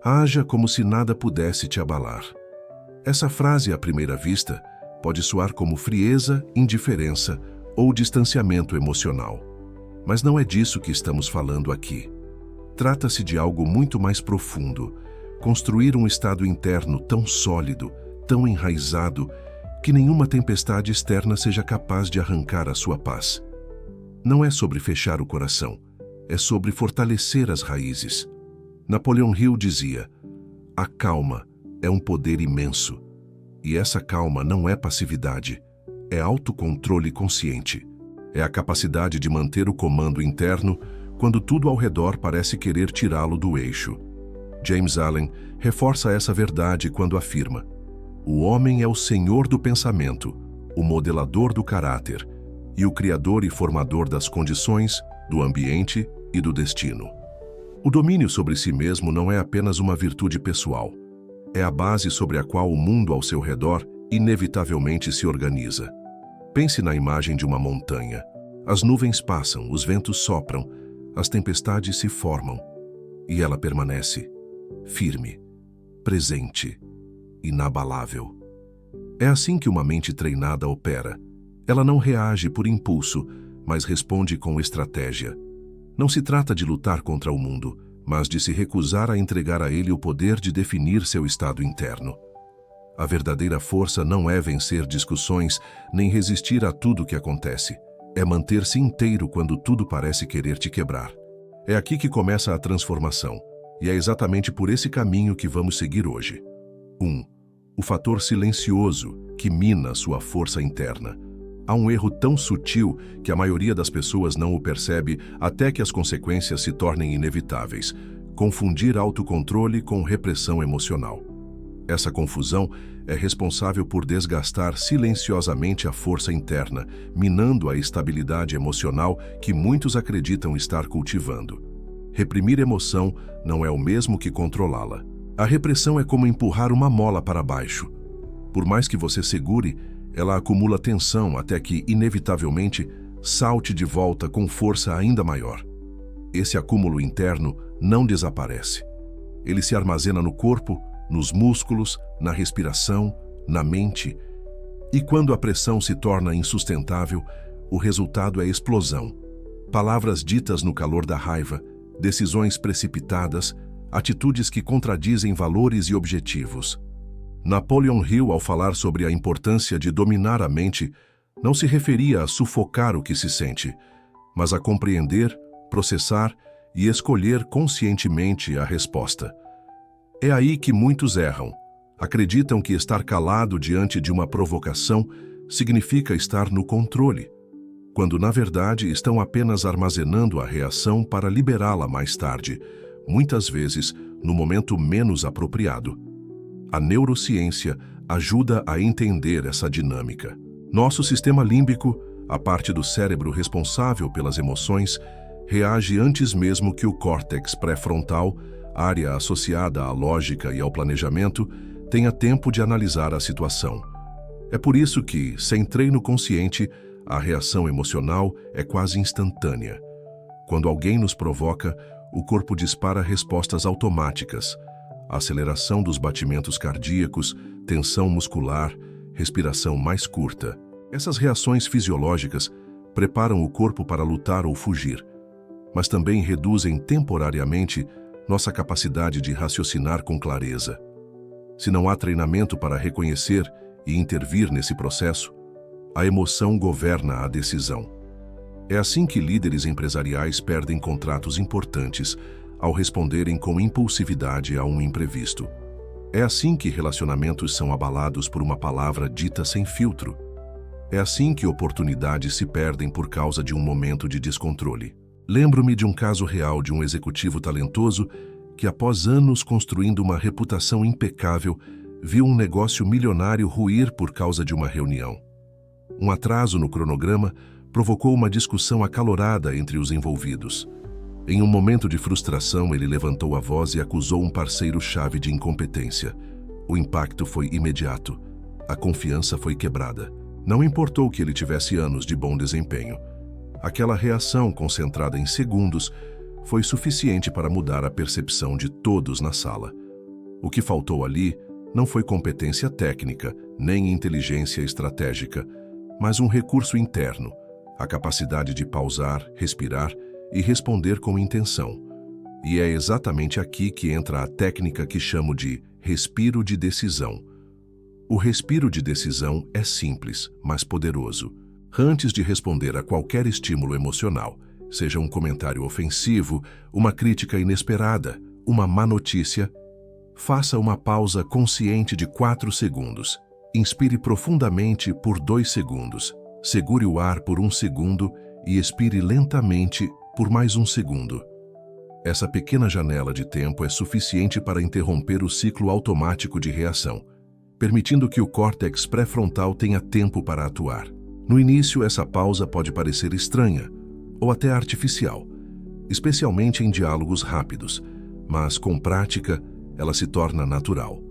Haja como se nada pudesse te abalar. Essa frase, à primeira vista, pode soar como frieza, indiferença ou distanciamento emocional. Mas não é disso que estamos falando aqui. Trata-se de algo muito mais profundo, construir um estado interno tão sólido, tão enraizado, que nenhuma tempestade externa seja capaz de arrancar a sua paz. Não é sobre fechar o coração, é sobre fortalecer as raízes. Napoleão Hill dizia: a calma é um poder imenso. E essa calma não é passividade, é autocontrole consciente. É a capacidade de manter o comando interno quando tudo ao redor parece querer tirá-lo do eixo. James Allen reforça essa verdade quando afirma: o homem é o senhor do pensamento, o modelador do caráter e o criador e formador das condições, do ambiente e do destino. O domínio sobre si mesmo não é apenas uma virtude pessoal. É a base sobre a qual o mundo ao seu redor inevitavelmente se organiza. Pense na imagem de uma montanha. As nuvens passam, os ventos sopram, as tempestades se formam, e ela permanece firme, presente, inabalável. É assim que uma mente treinada opera. Ela não reage por impulso, mas responde com estratégia. Não se trata de lutar contra o mundo, mas de se recusar a entregar a ele o poder de definir seu estado interno. A verdadeira força não é vencer discussões, nem resistir a tudo que acontece. É manter-se inteiro quando tudo parece querer te quebrar. É aqui que começa a transformação, e é exatamente por esse caminho que vamos seguir hoje. 1. O fator silencioso que mina sua força interna. Há um erro tão sutil que a maioria das pessoas não o percebe até que as consequências se tornem inevitáveis: confundir autocontrole com repressão emocional. Essa confusão é responsável por desgastar silenciosamente a força interna, minando a estabilidade emocional que muitos acreditam estar cultivando. Reprimir emoção não é o mesmo que controlá-la. A repressão é como empurrar uma mola para baixo. Por mais que você segure, ela acumula tensão até que, inevitavelmente, salte de volta com força ainda maior. Esse acúmulo interno não desaparece. Ele se armazena no corpo, nos músculos, na respiração, na mente. E quando a pressão se torna insustentável, o resultado é explosão. Palavras ditas no calor da raiva, decisões precipitadas, atitudes que contradizem valores e objetivos. Napoleão Hill, ao falar sobre a importância de dominar a mente, não se referia a sufocar o que se sente, mas a compreender, processar e escolher conscientemente a resposta. É aí que muitos erram. Acreditam que estar calado diante de uma provocação significa estar no controle, quando na verdade estão apenas armazenando a reação para liberá-la mais tarde, muitas vezes no momento menos apropriado. A neurociência ajuda a entender essa dinâmica. Nosso sistema límbico, a parte do cérebro responsável pelas emoções, reage antes mesmo que o córtex pré-frontal, área associada à lógica e ao planejamento, tenha tempo de analisar a situação. É por isso que, sem treino consciente, a reação emocional é quase instantânea. Quando alguém nos provoca, o corpo dispara respostas automáticas: aceleração dos batimentos cardíacos, tensão muscular, respiração mais curta. Essas reações fisiológicas preparam o corpo para lutar ou fugir, mas também reduzem temporariamente nossa capacidade de raciocinar com clareza. Se não há treinamento para reconhecer e intervir nesse processo, a emoção governa a decisão. É assim que líderes empresariais perdem contratos importantes ao responderem com impulsividade a um imprevisto. É assim que relacionamentos são abalados por uma palavra dita sem filtro. É assim que oportunidades se perdem por causa de um momento de descontrole. Lembro-me de um caso real de um executivo talentoso que, após anos construindo uma reputação impecável, viu um negócio milionário ruir por causa de uma reunião. Um atraso no cronograma provocou uma discussão acalorada entre os envolvidos. Em um momento de frustração, ele levantou a voz e acusou um parceiro-chave de incompetência. O impacto foi imediato. A confiança foi quebrada. Não importou que ele tivesse anos de bom desempenho. Aquela reação, concentrada em segundos, foi suficiente para mudar a percepção de todos na sala. O que faltou ali não foi competência técnica, nem inteligência estratégica, mas um recurso interno, a capacidade de pausar, respirar e responder com intenção. E é exatamente aqui que entra a técnica que chamo de respiro de decisão. O respiro de decisão é simples, mas poderoso. Antes de responder a qualquer estímulo emocional, seja um comentário ofensivo, uma crítica inesperada, uma má notícia, faça uma pausa consciente de 4 segundos. Inspire profundamente por 2 segundos. Segure o ar por 1 segundo e expire lentamente por mais 1 segundo. Essa pequena janela de tempo é suficiente para interromper o ciclo automático de reação, permitindo que o córtex pré-frontal tenha tempo para atuar. No início, essa pausa pode parecer estranha ou até artificial, especialmente em diálogos rápidos, mas com prática, ela se torna natural.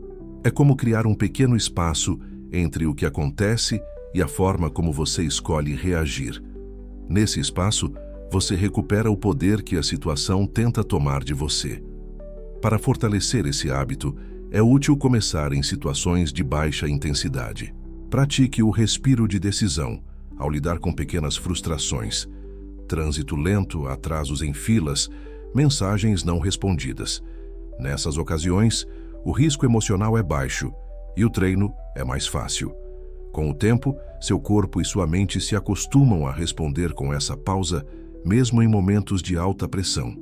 É como criar um pequeno espaço entre o que acontece e a forma como você escolhe reagir. Nesse espaço, você recupera o poder que a situação tenta tomar de você. Para fortalecer esse hábito, é útil começar em situações de baixa intensidade. Pratique o respiro de decisão ao lidar com pequenas frustrações, trânsito lento, atrasos em filas, mensagens não respondidas. Nessas ocasiões, o risco emocional é baixo e o treino é mais fácil. Com o tempo, seu corpo e sua mente se acostumam a responder com essa pausa, mesmo em momentos de alta pressão.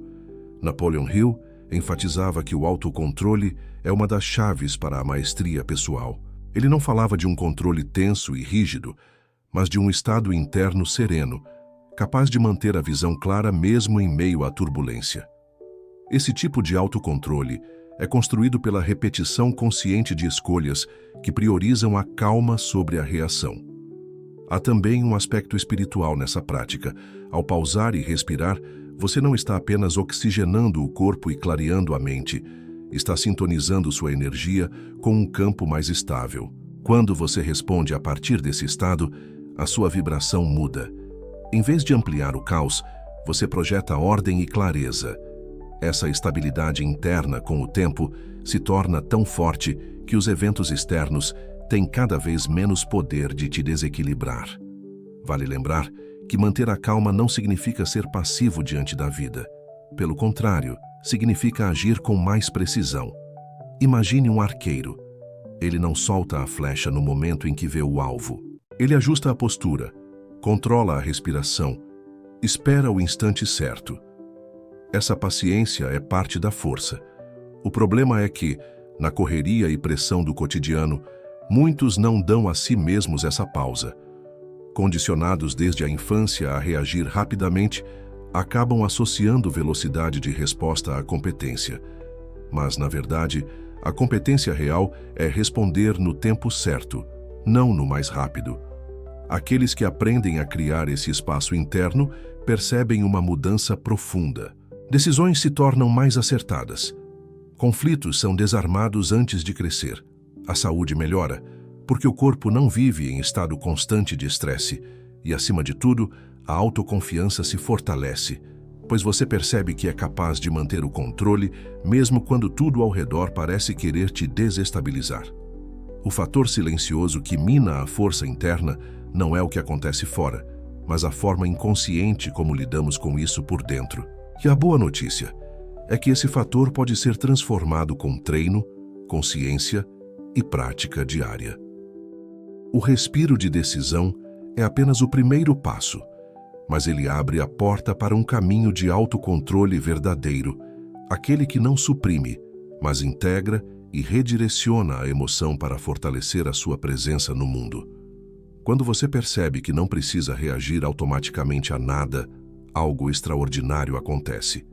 Napoleon Hill enfatizava que o autocontrole é uma das chaves para a maestria pessoal. Ele não falava de um controle tenso e rígido, mas de um estado interno sereno, capaz de manter a visão clara mesmo em meio à turbulência. Esse tipo de autocontrole é construído pela repetição consciente de escolhas que priorizam a calma sobre a reação. Há também um aspecto espiritual nessa prática. Ao pausar e respirar, você não está apenas oxigenando o corpo e clareando a mente, está sintonizando sua energia com um campo mais estável. Quando você responde a partir desse estado, a sua vibração muda. Em vez de ampliar o caos, você projeta ordem e clareza. Essa estabilidade interna, com o tempo, se torna tão forte que os eventos externos têm cada vez menos poder de te desequilibrar. Vale lembrar que manter a calma não significa ser passivo diante da vida. Pelo contrário, significa agir com mais precisão. Imagine um arqueiro. Ele não solta a flecha no momento em que vê o alvo. Ele ajusta a postura, controla a respiração, espera o instante certo. Essa paciência é parte da força. O problema é que, na correria e pressão do cotidiano, muitos não dão a si mesmos essa pausa. Condicionados desde a infância a reagir rapidamente, acabam associando velocidade de resposta à competência. Mas, na verdade, a competência real é responder no tempo certo, não no mais rápido. Aqueles que aprendem a criar esse espaço interno percebem uma mudança profunda. Decisões se tornam mais acertadas. Conflitos são desarmados antes de crescer. A saúde melhora, porque o corpo não vive em estado constante de estresse. E, acima de tudo, a autoconfiança se fortalece, pois você percebe que é capaz de manter o controle mesmo quando tudo ao redor parece querer te desestabilizar. O fator silencioso que mina a força interna não é o que acontece fora, mas a forma inconsciente como lidamos com isso por dentro. E a boa notícia é que esse fator pode ser transformado com treino, consciência e prática diária. O respiro de decisão é apenas o primeiro passo, mas ele abre a porta para um caminho de autocontrole verdadeiro, aquele que não suprime, mas integra e redireciona a emoção para fortalecer a sua presença no mundo. Quando você percebe que não precisa reagir automaticamente a nada, algo extraordinário acontece.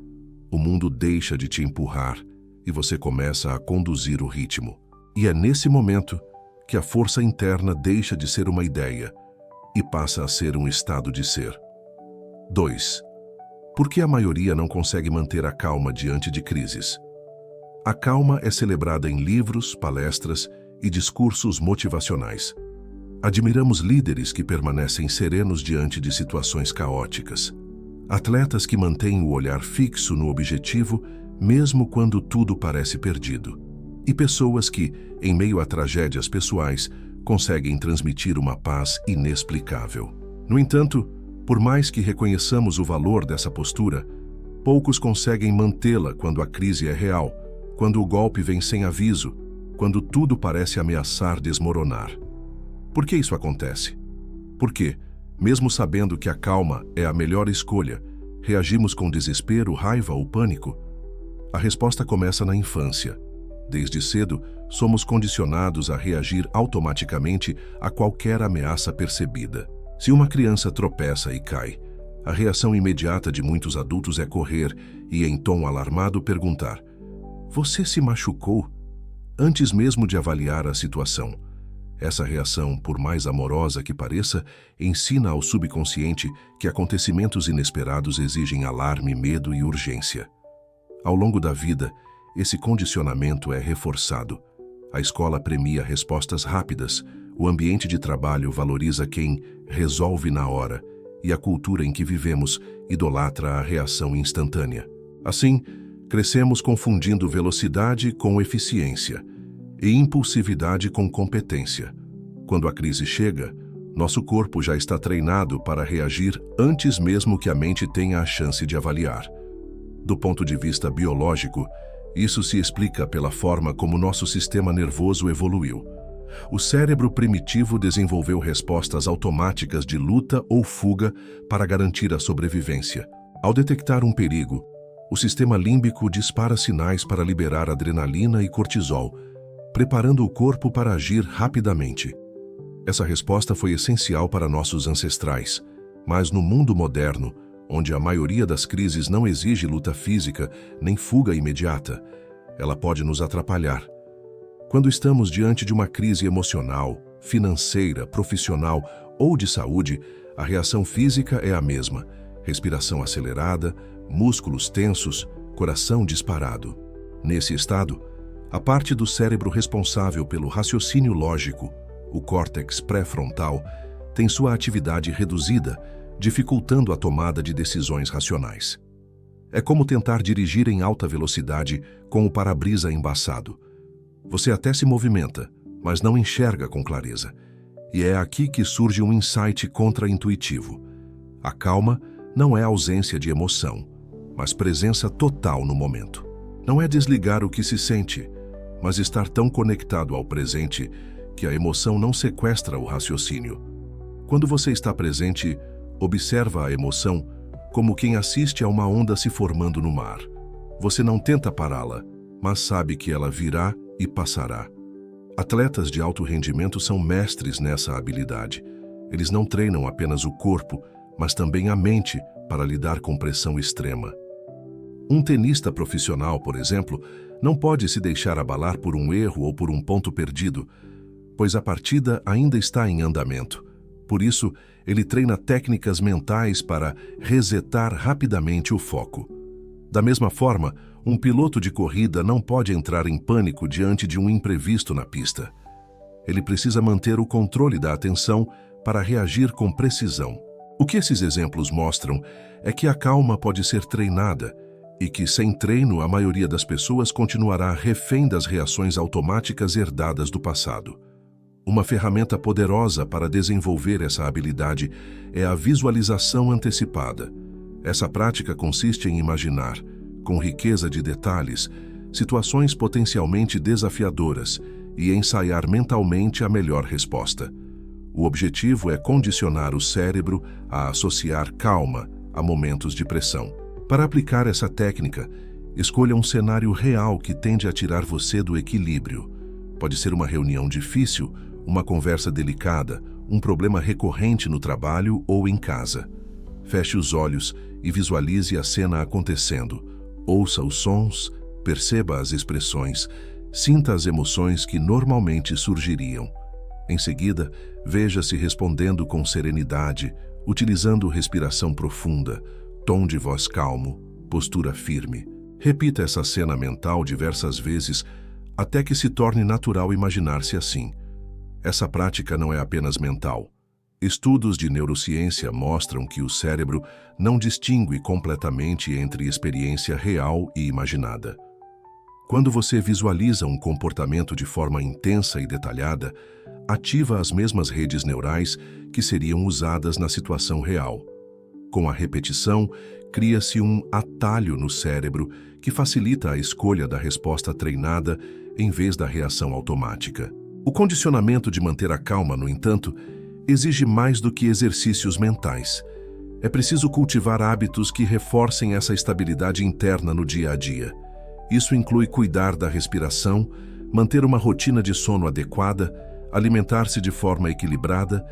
O mundo deixa de te empurrar e você começa a conduzir o ritmo. E é nesse momento que a força interna deixa de ser uma ideia e passa a ser um estado de ser. 2. Por que a maioria não consegue manter a calma diante de crises? A calma é celebrada em livros, palestras e discursos motivacionais. Admiramos líderes que permanecem serenos diante de situações caóticas. Atletas que mantêm o olhar fixo no objetivo, mesmo quando tudo parece perdido. e pessoas que, em meio a tragédias pessoais, conseguem transmitir uma paz inexplicável. No entanto, por mais que reconheçamos o valor dessa postura, poucos conseguem mantê-la quando a crise é real, quando o golpe vem sem aviso, quando tudo parece ameaçar desmoronar. Por que isso acontece? Porque, mesmo sabendo que a calma é a melhor escolha, reagimos com desespero, raiva ou pânico? A resposta começa na infância. Desde cedo, somos condicionados a reagir automaticamente a qualquer ameaça percebida. Se uma criança tropeça e cai, a reação imediata de muitos adultos é correr e, em tom alarmado, perguntar: "Você se machucou?", antes mesmo de avaliar a situação. Essa reação, por mais amorosa que pareça, ensina ao subconsciente que acontecimentos inesperados exigem alarme, medo e urgência. Ao longo da vida, esse condicionamento é reforçado. A escola premia respostas rápidas, o ambiente de trabalho valoriza quem resolve na hora, e a cultura em que vivemos idolatra a reação instantânea. Assim, crescemos confundindo velocidade com eficiência e impulsividade com competência. Quando a crise chega, nosso corpo já está treinado para reagir antes mesmo que a mente tenha a chance de avaliar. Do ponto de vista biológico, isso se explica pela forma como nosso sistema nervoso evoluiu. O cérebro primitivo desenvolveu respostas automáticas de luta ou fuga para garantir a sobrevivência. Ao detectar um perigo, o sistema límbico dispara sinais para liberar adrenalina e cortisol, preparando o corpo para agir rapidamente. Essa resposta foi essencial para nossos ancestrais, mas no mundo moderno, onde a maioria das crises não exige luta física nem fuga imediata, ela pode nos atrapalhar. Quando estamos diante de uma crise emocional, financeira, profissional ou de saúde, a reação física é a mesma: respiração acelerada, músculos tensos, coração disparado. Nesse estado, a parte do cérebro responsável pelo raciocínio lógico, o córtex pré-frontal, tem sua atividade reduzida, dificultando a tomada de decisões racionais. É como tentar dirigir em alta velocidade com o para-brisa embaçado. Você até se movimenta, mas não enxerga com clareza. E é aqui que surge um insight contra-intuitivo. A calma não é ausência de emoção, mas presença total no momento. Não é desligar o que se sente, mas estar tão conectado ao presente que a emoção não sequestra o raciocínio. Quando você está presente, observa a emoção como quem assiste a uma onda se formando no mar. Você não tenta pará-la, mas sabe que ela virá e passará. Atletas de alto rendimento são mestres nessa habilidade. Eles não treinam apenas o corpo, mas também a mente para lidar com pressão extrema. Um tenista profissional, por exemplo, não pode se deixar abalar por um erro ou por um ponto perdido, pois a partida ainda está em andamento. Por isso, ele treina técnicas mentais para resetar rapidamente o foco. Da mesma forma, um piloto de corrida não pode entrar em pânico diante de um imprevisto na pista. Ele precisa manter o controle da atenção para reagir com precisão. O que esses exemplos mostram é que a calma pode ser treinada e que, sem treino, a maioria das pessoas continuará refém das reações automáticas herdadas do passado. Uma ferramenta poderosa para desenvolver essa habilidade é a visualização antecipada. Essa prática consiste em imaginar, com riqueza de detalhes, situações potencialmente desafiadoras e ensaiar mentalmente a melhor resposta. O objetivo é condicionar o cérebro a associar calma a momentos de pressão. Para aplicar essa técnica, escolha um cenário real que tende a tirar você do equilíbrio. Pode ser uma reunião difícil, uma conversa delicada, um problema recorrente no trabalho ou em casa. Feche os olhos e visualize a cena acontecendo. Ouça os sons, perceba as expressões, sinta as emoções que normalmente surgiriam. Em seguida, veja-se respondendo com serenidade, utilizando respiração profunda, tom de voz calmo, postura firme. Repita essa cena mental diversas vezes até que se torne natural imaginar-se assim. Essa prática não é apenas mental. Estudos de neurociência mostram que o cérebro não distingue completamente entre experiência real e imaginada. Quando você visualiza um comportamento de forma intensa e detalhada, ativa as mesmas redes neurais que seriam usadas na situação real. Com a repetição, cria-se um atalho no cérebro que facilita a escolha da resposta treinada em vez da reação automática. O condicionamento de manter a calma, no entanto, exige mais do que exercícios mentais. É preciso cultivar hábitos que reforcem essa estabilidade interna no dia a dia. Isso inclui cuidar da respiração, manter uma rotina de sono adequada, alimentar-se de forma equilibrada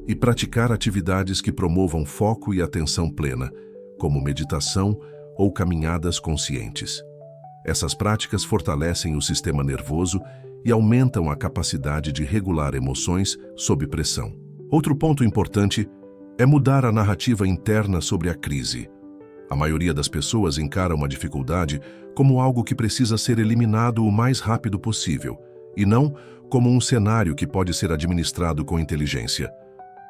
e praticar atividades que promovam foco e atenção plena, como meditação ou caminhadas conscientes. Essas práticas fortalecem o sistema nervoso e aumentam a capacidade de regular emoções sob pressão. Outro ponto importante é mudar a narrativa interna sobre a crise. A maioria das pessoas encara uma dificuldade como algo que precisa ser eliminado o mais rápido possível, e não como um cenário que pode ser administrado com inteligência.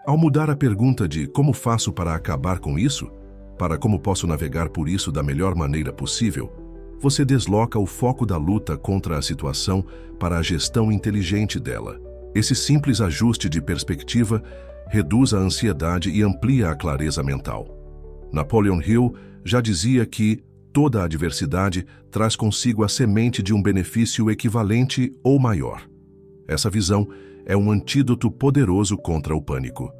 Ao mudar a pergunta de como faço para acabar com isso, para como posso navegar por isso da melhor maneira possível, você desloca o foco da luta contra a situação para a gestão inteligente dela. Esse simples ajuste de perspectiva reduz a ansiedade e amplia a clareza mental. Napoleon Hill já dizia que toda adversidade traz consigo a semente de um benefício equivalente ou maior. Essa visão é um antídoto poderoso contra o pânico.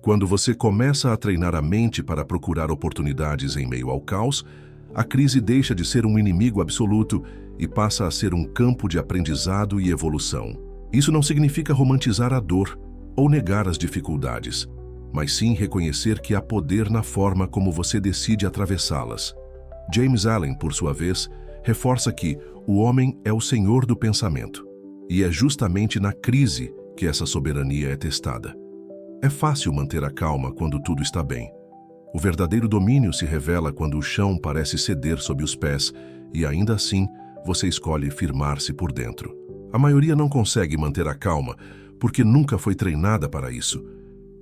Quando você começa a treinar a mente para procurar oportunidades em meio ao caos, a crise deixa de ser um inimigo absoluto e passa a ser um campo de aprendizado e evolução. Isso não significa romantizar a dor ou negar as dificuldades, mas sim reconhecer que há poder na forma como você decide atravessá-las. James Allen, por sua vez, reforça que o homem é o senhor do pensamento, e é justamente na crise que essa soberania é testada. É fácil manter a calma quando tudo está bem. O verdadeiro domínio se revela quando o chão parece ceder sob os pés e, ainda assim, você escolhe firmar-se por dentro. A maioria não consegue manter a calma porque nunca foi treinada para isso.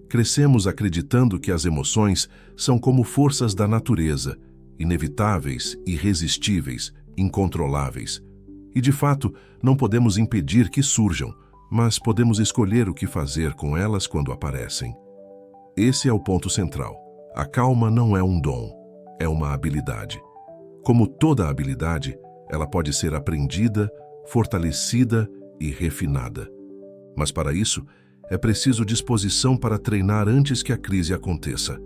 Crescemos acreditando que as emoções são como forças da natureza, inevitáveis, irresistíveis, incontroláveis. E, de fato, não podemos impedir que surjam, mas podemos escolher o que fazer com elas quando aparecem. Esse é o ponto central. A calma não é um dom, é uma habilidade. Como toda habilidade, ela pode ser aprendida, fortalecida e refinada. Mas para isso, é preciso disposição para treinar antes que a crise aconteça.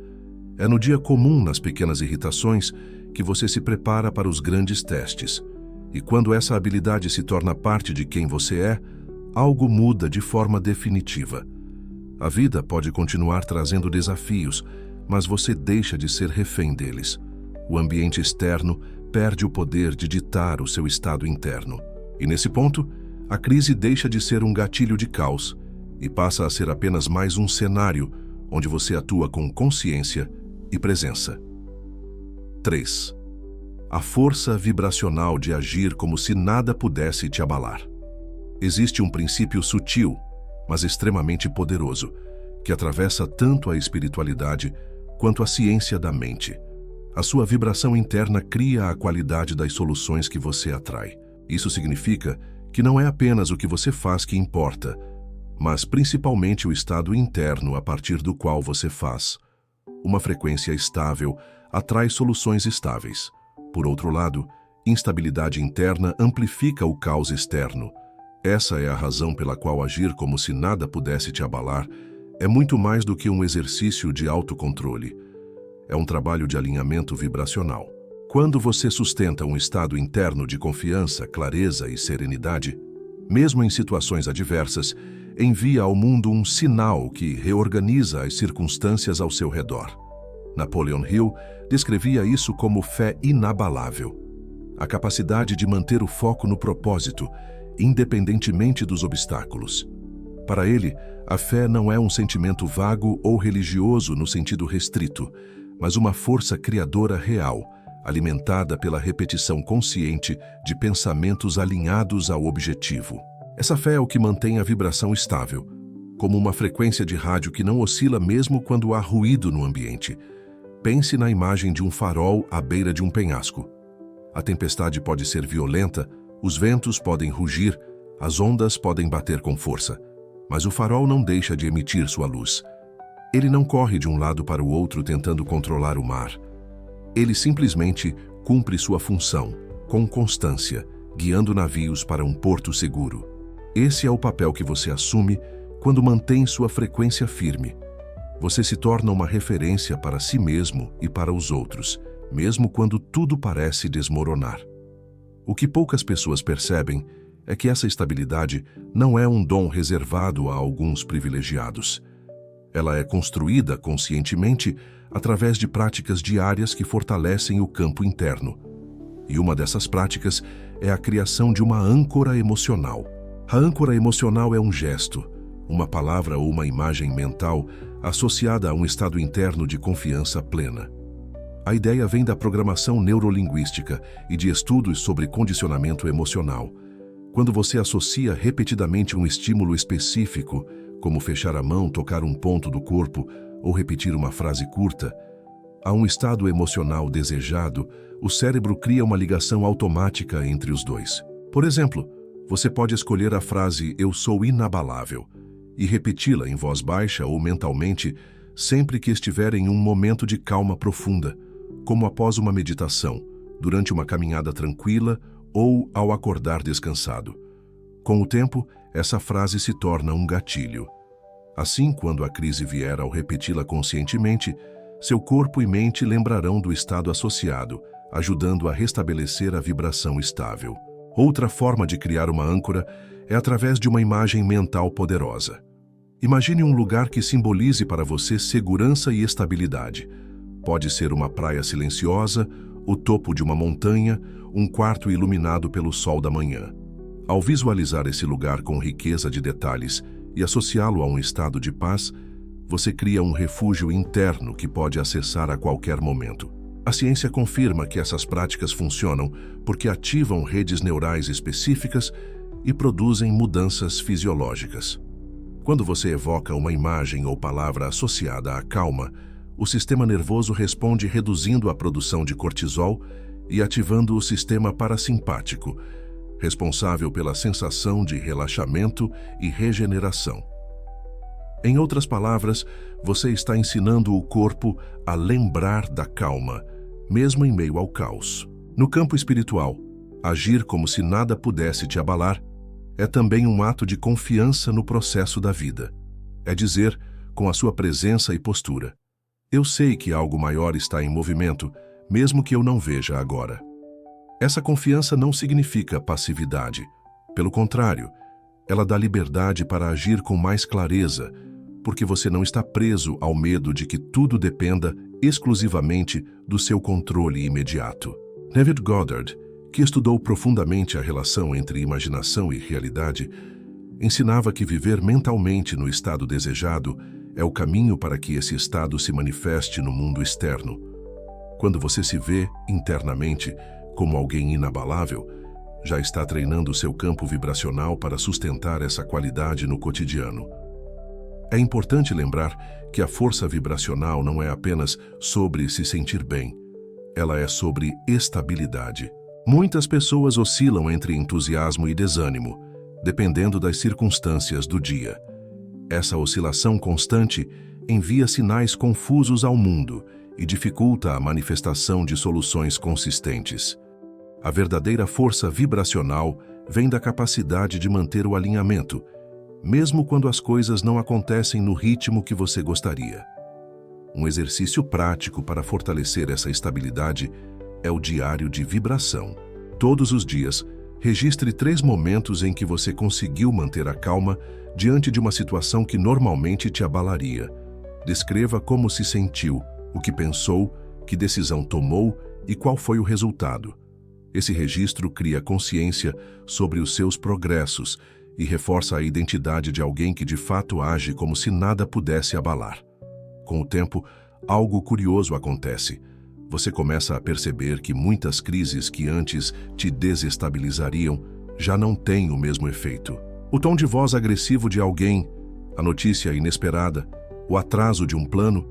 É no dia comum, nas pequenas irritações, que você se prepara para os grandes testes. E quando essa habilidade se torna parte de quem você é, algo muda de forma definitiva. A vida pode continuar trazendo desafios, mas você deixa de ser refém deles. O ambiente externo perde o poder de ditar o seu estado interno. E nesse ponto, a crise deixa de ser um gatilho de caos e passa a ser apenas mais um cenário onde você atua com consciência e presença. 3. A força vibracional de agir como se nada pudesse te abalar. Existe um princípio sutil, mas extremamente poderoso, que atravessa tanto a espiritualidade quanto a ciência da mente. A sua vibração interna cria a qualidade das soluções que você atrai. Isso significa que não é apenas o que você faz que importa, mas principalmente o estado interno a partir do qual você faz. Uma frequência estável atrai soluções estáveis. Por outro lado, instabilidade interna amplifica o caos externo. Essa é a razão pela qual agir como se nada pudesse te abalar é muito mais do que um exercício de autocontrole. É um trabalho de alinhamento vibracional. Quando você sustenta um estado interno de confiança, clareza e serenidade, mesmo em situações adversas, envia ao mundo um sinal que reorganiza as circunstâncias ao seu redor. Napoleon Hill descrevia isso como fé inabalável. A capacidade de manter o foco no propósito, independentemente dos obstáculos. Para ele, a fé não é um sentimento vago ou religioso no sentido restrito, mas uma força criadora real, alimentada pela repetição consciente de pensamentos alinhados ao objetivo. Essa fé é o que mantém a vibração estável, como uma frequência de rádio que não oscila mesmo quando há ruído no ambiente. Pense na imagem de um farol à beira de um penhasco. A tempestade pode ser violenta, Os ventos podem rugir, as ondas podem bater com força, mas o farol não deixa de emitir sua luz. Ele não corre de um lado para o outro tentando controlar o mar. Ele simplesmente cumpre sua função, com constância, guiando navios para um porto seguro. Esse é o papel que você assume quando mantém sua frequência firme. Você se torna uma referência para si mesmo e para os outros, mesmo quando tudo parece desmoronar. O que poucas pessoas percebem é que essa estabilidade não é um dom reservado a alguns privilegiados. Ela é construída conscientemente através de práticas diárias que fortalecem o campo interno. E uma dessas práticas é a criação de uma âncora emocional. A âncora emocional é um gesto, uma palavra ou uma imagem mental associada a um estado interno de confiança plena. A ideia vem da programação neurolinguística e de estudos sobre condicionamento emocional. Quando você associa repetidamente um estímulo específico, como fechar a mão, tocar um ponto do corpo ou repetir uma frase curta, a um estado emocional desejado, o cérebro cria uma ligação automática entre os dois. Por exemplo, você pode escolher a frase "eu sou inabalável" e repeti-la em voz baixa ou mentalmente sempre que estiver em um momento de calma profunda, como após uma meditação, durante uma caminhada tranquila ou ao acordar descansado. Com o tempo, essa frase se torna um gatilho. Assim, quando a crise vier, ao repeti-la conscientemente, seu corpo e mente lembrarão do estado associado, ajudando a restabelecer a vibração estável. Outra forma de criar uma âncora é através de uma imagem mental poderosa. Imagine um lugar que simbolize para você segurança e estabilidade. Pode ser uma praia silenciosa, o topo de uma montanha, um quarto iluminado pelo sol da manhã. Ao visualizar esse lugar com riqueza de detalhes e associá-lo a um estado de paz, você cria um refúgio interno que pode acessar a qualquer momento. A ciência confirma que essas práticas funcionam porque ativam redes neurais específicas e produzem mudanças fisiológicas. Quando você evoca uma imagem ou palavra associada à calma, o sistema nervoso responde reduzindo a produção de cortisol e ativando o sistema parasimpático, responsável pela sensação de relaxamento e regeneração. Em outras palavras, você está ensinando o corpo a lembrar da calma, mesmo em meio ao caos. No campo espiritual, agir como se nada pudesse te abalar é também um ato de confiança no processo da vida. É dizer, com a sua presença e postura: eu sei que algo maior está em movimento, mesmo que eu não veja agora. Essa confiança não significa passividade. Pelo contrário, ela dá liberdade para agir com mais clareza, porque você não está preso ao medo de que tudo dependa exclusivamente do seu controle imediato. Neville Goddard, que estudou profundamente a relação entre imaginação e realidade, ensinava que viver mentalmente no estado desejado é o caminho para que esse estado se manifeste no mundo externo. Quando você se vê, internamente, como alguém inabalável, já está treinando seu campo vibracional para sustentar essa qualidade no cotidiano. É importante lembrar que a força vibracional não é apenas sobre se sentir bem, ela é sobre estabilidade. Muitas pessoas oscilam entre entusiasmo e desânimo, dependendo das circunstâncias do dia. Essa oscilação constante envia sinais confusos ao mundo e dificulta a manifestação de soluções consistentes. A verdadeira força vibracional vem da capacidade de manter o alinhamento, mesmo quando as coisas não acontecem no ritmo que você gostaria. Um exercício prático para fortalecer essa estabilidade é o diário de vibração. Todos os dias, registre 3 momentos em que você conseguiu manter a calma diante de uma situação que normalmente te abalaria. Descreva como se sentiu, o que pensou, que decisão tomou e qual foi o resultado. Esse registro cria consciência sobre os seus progressos e reforça a identidade de alguém que de fato age como se nada pudesse abalar. Com o tempo, algo curioso acontece. Você começa a perceber que muitas crises que antes te desestabilizariam já não têm o mesmo efeito. O tom de voz agressivo de alguém, a notícia inesperada, o atraso de um plano,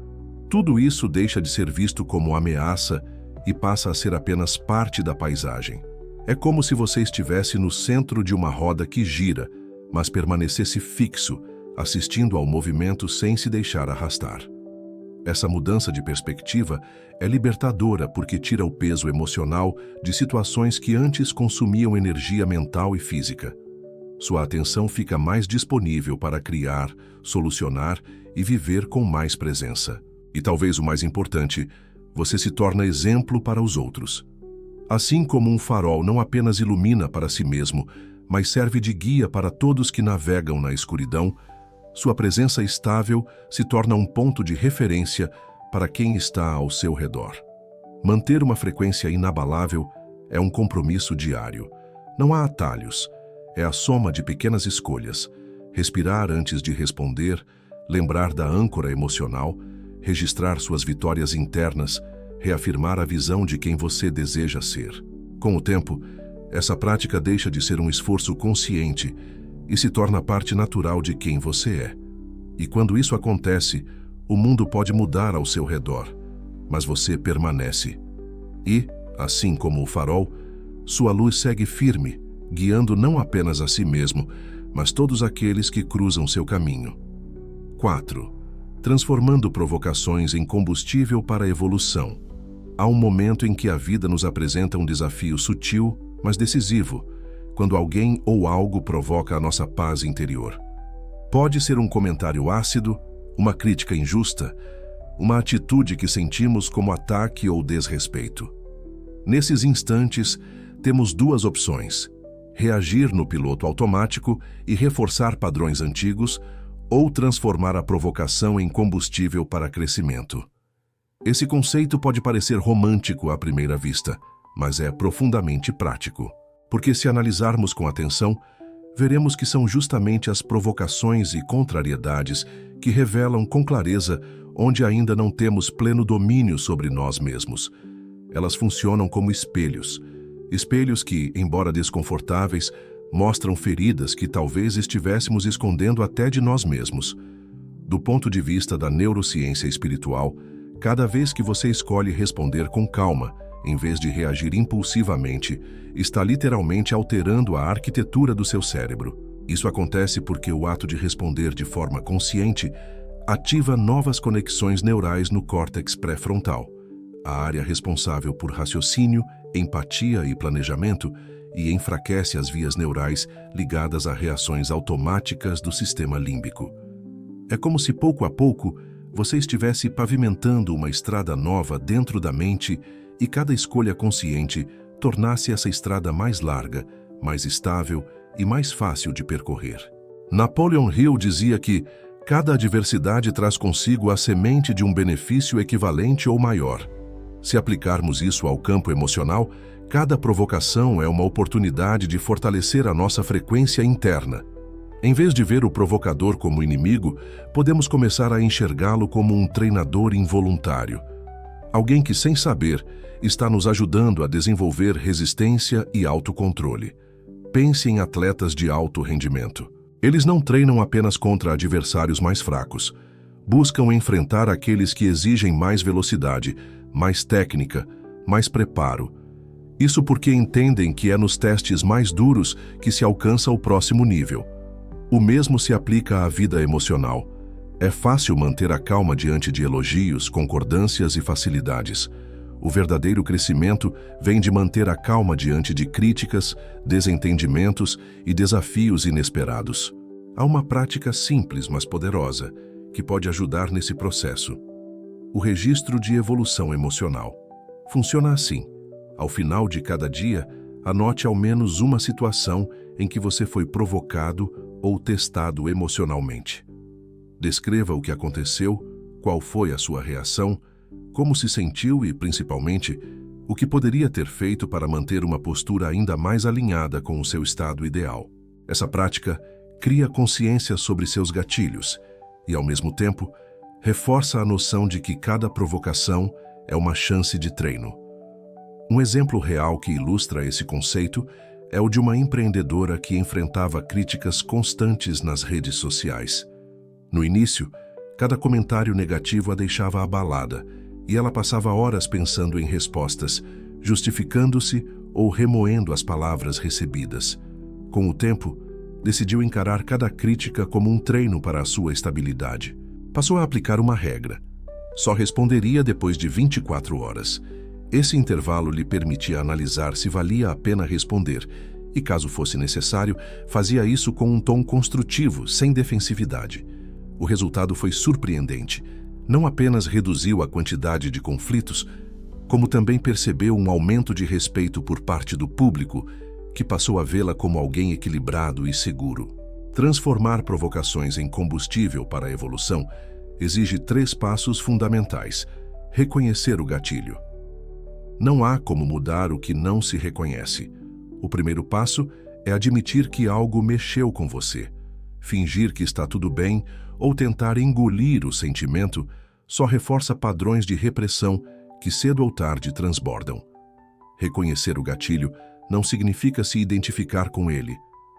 tudo isso deixa de ser visto como ameaça e passa a ser apenas parte da paisagem. É como se você estivesse no centro de uma roda que gira, mas permanecesse fixo, assistindo ao movimento sem se deixar arrastar. Essa mudança de perspectiva é libertadora porque tira o peso emocional de situações que antes consumiam energia mental e física. Sua atenção fica mais disponível para criar, solucionar e viver com mais presença. E talvez o mais importante, você se torna exemplo para os outros. Assim como um farol não apenas ilumina para si mesmo, mas serve de guia para todos que navegam na escuridão, sua presença estável se torna um ponto de referência para quem está ao seu redor. Manter uma frequência inabalável é um compromisso diário. Não há atalhos, é a soma de pequenas escolhas. Respirar antes de responder, lembrar da âncora emocional, registrar suas vitórias internas, reafirmar a visão de quem você deseja ser. Com o tempo, essa prática deixa de ser um esforço consciente e se torna parte natural de quem você é. E quando isso acontece, o mundo pode mudar ao seu redor, mas você permanece. E, assim como o farol, sua luz segue firme, guiando não apenas a si mesmo, mas todos aqueles que cruzam seu caminho. 4. Transformando provocações em combustível para a evolução. Há um momento em que a vida nos apresenta um desafio sutil, mas decisivo, quando alguém ou algo provoca a nossa paz interior. Pode ser um comentário ácido, uma crítica injusta, uma atitude que sentimos como ataque ou desrespeito. Nesses instantes, temos duas opções: reagir no piloto automático e reforçar padrões antigos, ou transformar a provocação em combustível para crescimento. Esse conceito pode parecer romântico à primeira vista, mas é profundamente prático. Porque se analisarmos com atenção, veremos que são justamente as provocações e contrariedades que revelam com clareza onde ainda não temos pleno domínio sobre nós mesmos. Elas funcionam como espelhos. Espelhos que, embora desconfortáveis, mostram feridas que talvez estivéssemos escondendo até de nós mesmos. Do ponto de vista da neurociência espiritual, cada vez que você escolhe responder com calma, em vez de reagir impulsivamente, está literalmente alterando a arquitetura do seu cérebro. Isso acontece porque o ato de responder de forma consciente ativa novas conexões neurais no córtex pré-frontal, a área responsável por raciocínio, empatia e planejamento, e enfraquece as vias neurais ligadas a reações automáticas do sistema límbico. É como se pouco a pouco você estivesse pavimentando uma estrada nova dentro da mente e cada escolha consciente tornasse essa estrada mais larga, mais estável e mais fácil de percorrer. Napoleon Hill dizia que cada adversidade traz consigo a semente de um benefício equivalente ou maior. Se aplicarmos isso ao campo emocional, cada provocação é uma oportunidade de fortalecer a nossa frequência interna. Em vez de ver o provocador como inimigo, podemos começar a enxergá-lo como um treinador involuntário. Alguém que, sem saber, está nos ajudando a desenvolver resistência e autocontrole. Pense em atletas de alto rendimento. Eles não treinam apenas contra adversários mais fracos. Buscam enfrentar aqueles que exigem mais velocidade, mais técnica, mais preparo. Isso porque entendem que é nos testes mais duros que se alcança o próximo nível. O mesmo se aplica à vida emocional. É fácil manter a calma diante de elogios, concordâncias e facilidades. O verdadeiro crescimento vem de manter a calma diante de críticas, desentendimentos e desafios inesperados. Há uma prática simples, mas poderosa, que pode ajudar nesse processo. O registro de evolução emocional. Funciona assim. Ao final de cada dia, anote ao menos uma situação em que você foi provocado ou testado emocionalmente. Descreva o que aconteceu, qual foi a sua reação, como se sentiu e, principalmente, o que poderia ter feito para manter uma postura ainda mais alinhada com o seu estado ideal. Essa prática cria consciência sobre seus gatilhos e, ao mesmo tempo, reforça a noção de que cada provocação é uma chance de treino. Um exemplo real que ilustra esse conceito é o de uma empreendedora que enfrentava críticas constantes nas redes sociais. No início, cada comentário negativo a deixava abalada e ela passava horas pensando em respostas, justificando-se ou remoendo as palavras recebidas. Com o tempo, decidiu encarar cada crítica como um treino para a sua estabilidade. Passou a aplicar uma regra. Só responderia depois de 24 horas. Esse intervalo lhe permitia analisar se valia a pena responder e, caso fosse necessário, fazia isso com um tom construtivo, sem defensividade. O resultado foi surpreendente. Não apenas reduziu a quantidade de conflitos, como também percebeu um aumento de respeito por parte do público, que passou a vê-la como alguém equilibrado e seguro. Transformar provocações em combustível para a evolução exige 3 passos fundamentais. Reconhecer o gatilho. Não há como mudar o que não se reconhece. O primeiro passo é admitir que algo mexeu com você. Fingir que está tudo bem ou tentar engolir o sentimento só reforça padrões de repressão que cedo ou tarde transbordam. Reconhecer o gatilho não significa se identificar com ele,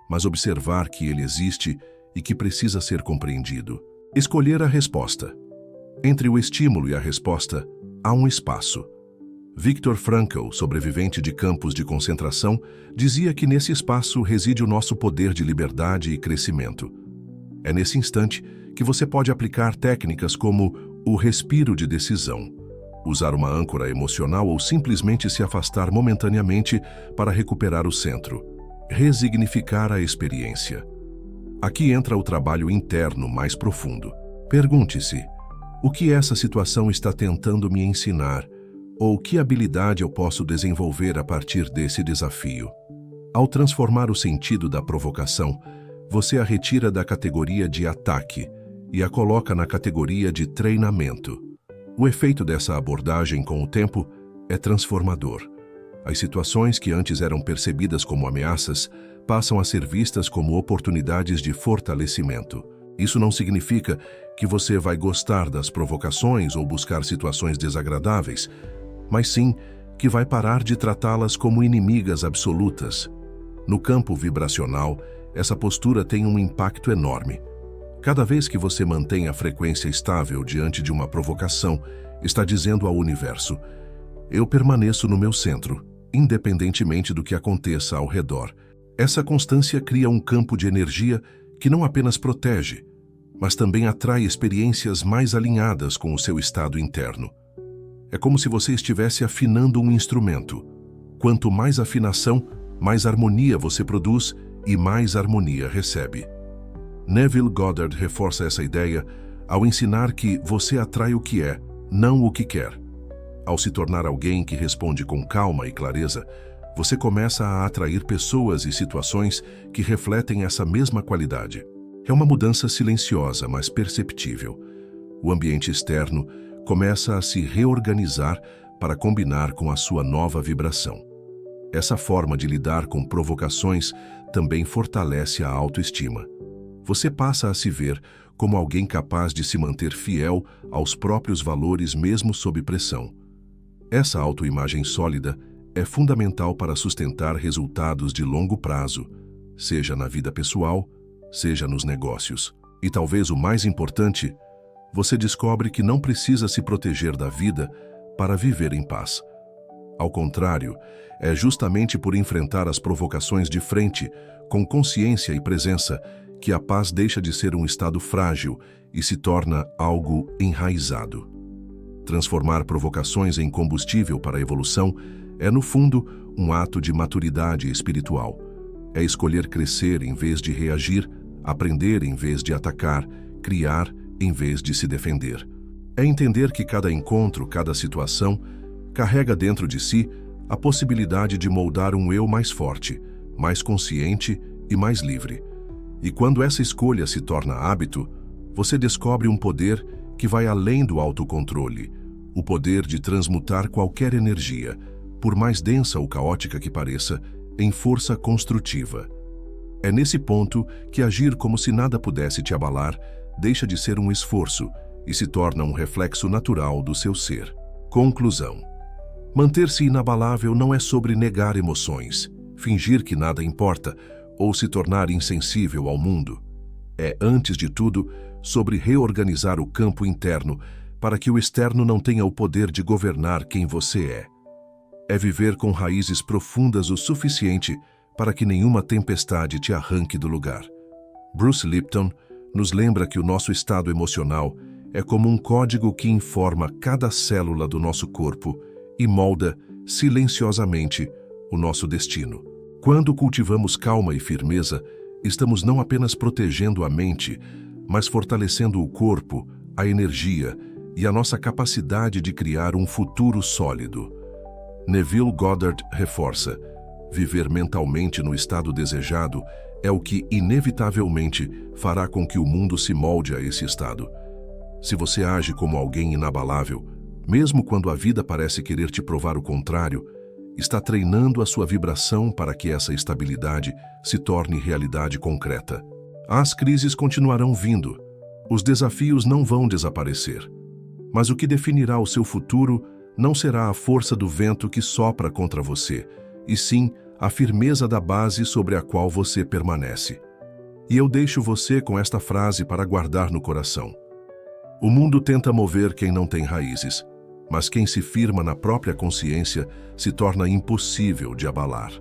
mas observar que ele existe e que precisa ser compreendido. Escolher a resposta. Entre o estímulo e a resposta, há um espaço. Viktor Frankl, sobrevivente de campos de concentração, dizia que nesse espaço reside o nosso poder de liberdade e crescimento. É nesse instante que você pode aplicar técnicas como o respiro de decisão, usar uma âncora emocional ou simplesmente se afastar momentaneamente para recuperar o centro. Resignificar a experiência. Aqui entra o trabalho interno mais profundo. Pergunte-se: o que essa situação está tentando me ensinar? Ou que habilidade eu posso desenvolver a partir desse desafio? Ao transformar o sentido da provocação, você a retira da categoria de ataque e a coloca na categoria de treinamento. O efeito dessa abordagem com o tempo é transformador. As situações que antes eram percebidas como ameaças passam a ser vistas como oportunidades de fortalecimento. Isso não significa que você vai gostar das provocações ou buscar situações desagradáveis, mas sim que vai parar de tratá-las como inimigas absolutas. No campo vibracional, essa postura tem um impacto enorme. Cada vez que você mantém a frequência estável diante de uma provocação, está dizendo ao universo: eu permaneço no meu centro, independentemente do que aconteça ao redor. Essa constância cria um campo de energia que não apenas protege, mas também atrai experiências mais alinhadas com o seu estado interno. É como se você estivesse afinando um instrumento. Quanto mais afinação, mais harmonia você produz e mais harmonia recebe. Neville Goddard reforça essa ideia ao ensinar que você atrai o que é, não o que quer. Ao se tornar alguém que responde com calma e clareza, você começa a atrair pessoas e situações que refletem essa mesma qualidade. É uma mudança silenciosa, mas perceptível. O ambiente externo começa a se reorganizar para combinar com a sua nova vibração. Essa forma de lidar com provocações também fortalece a autoestima. Você passa a se ver como alguém capaz de se manter fiel aos próprios valores mesmo sob pressão. Essa autoimagem sólida é fundamental para sustentar resultados de longo prazo, seja na vida pessoal, seja nos negócios. E talvez o mais importante, você descobre que não precisa se proteger da vida para viver em paz. Ao contrário, é justamente por enfrentar as provocações de frente, com consciência e presença, que a paz deixa de ser um estado frágil e se torna algo enraizado. Transformar provocações em combustível para a evolução é, no fundo, um ato de maturidade espiritual. É escolher crescer em vez de reagir, aprender em vez de atacar, criar em vez de se defender. É entender que cada encontro, cada situação, carrega dentro de si a possibilidade de moldar um eu mais forte, mais consciente e mais livre. E quando essa escolha se torna hábito, você descobre um poder que vai além do autocontrole, o poder de transmutar qualquer energia, por mais densa ou caótica que pareça, em força construtiva. É nesse ponto que agir como se nada pudesse te abalar deixa de ser um esforço e se torna um reflexo natural do seu ser. Conclusão. Manter-se inabalável não é sobre negar emoções, fingir que nada importa ou se tornar insensível ao mundo. É, antes de tudo, sobre reorganizar o campo interno para que o externo não tenha o poder de governar quem você é. é viver com raízes profundas o suficiente para que nenhuma tempestade te arranque do lugar. Bruce Lipton nos lembra que o nosso estado emocional é como um código que informa cada célula do nosso corpo e molda, silenciosamente, o nosso destino. Quando cultivamos calma e firmeza, estamos não apenas protegendo a mente, mas fortalecendo o corpo, a energia e a nossa capacidade de criar um futuro sólido. Neville Goddard reforça: viver mentalmente no estado desejado é o que, inevitavelmente, fará com que o mundo se molde a esse estado. Se você age como alguém inabalável, mesmo quando a vida parece querer te provar o contrário, está treinando a sua vibração para que essa estabilidade se torne realidade concreta. As crises continuarão vindo, os desafios não vão desaparecer. Mas o que definirá o seu futuro não será a força do vento que sopra contra você, e sim a firmeza da base sobre a qual você permanece. E eu deixo você com esta frase para guardar no coração. O mundo tenta mover quem não tem raízes, mas quem se firma na própria consciência se torna impossível de abalar.